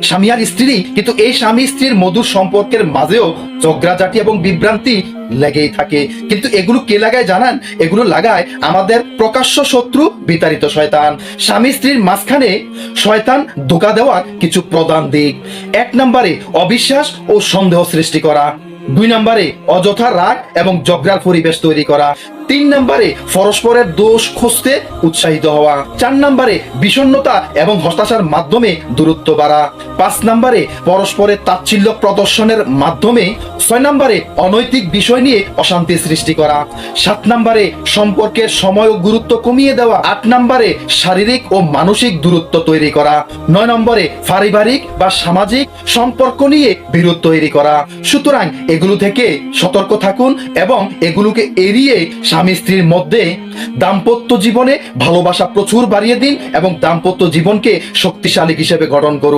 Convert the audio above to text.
স্বামী আর স্ত্রী, কিন্তু এই স্বামী স্ত্রীর মধুর সম্পর্কের মাঝেও ঝগড়াঝাটি এবং বিভ্রান্তি লেগেই থাকে। কিন্তু এগুলো কে লাগায় জানান? এগুলো লাগায় আমাদের প্রকাশ্য শত্রু বিতাড়িত শয়তান। স্বামী স্ত্রীর মাঝখানে শয়তান ধোঁকা দেওয়ার কিছু প্রধান দিক: 1 নম্বরে অবিশ্বাস ও সন্দেহ সৃষ্টি করা, 2 নম্বরে অযথা রাগ এবং ঝগড়ার পরিবেশ তৈরি করা, 3 নম্বরে পরস্পরের দোষ খুঁজতে উৎসাহিত হওয়া, 4 নম্বরে বিষণ্ণতা এবং হতাশার মাধ্যমে দূরত্ব বাড়া, 5 নম্বরে পরস্পরের তাচ্ছিল্য প্রদর্শনের মাধ্যমে, 6 নম্বরে অনৈতিক বিষয় নিয়ে অশান্তি সৃষ্টি করা, 7 নম্বরে সম্পর্কের সময় ও গুরুত্ব কমিয়ে দেওয়া, 8 নম্বরে শারীরিক ও মানসিক দূরত্ব তৈরি করা, 9 নম্বরে পারিবারিক বা সামাজিক সম্পর্ক নিয়ে বিরোধ তৈরি করা। সুতরাং এগুলো থেকে সতর্ক থাকুন এবং এগুলোকে এড়িয়ে স্বামী স্ত্রীর মধ্যে দাম্পত্য জীবনে ভালোবাসা প্রচুর বাড়িয়ে দিন এবং দাম্পত্য জীবনকে শক্তিশালী হিসেবে গঠন করুন।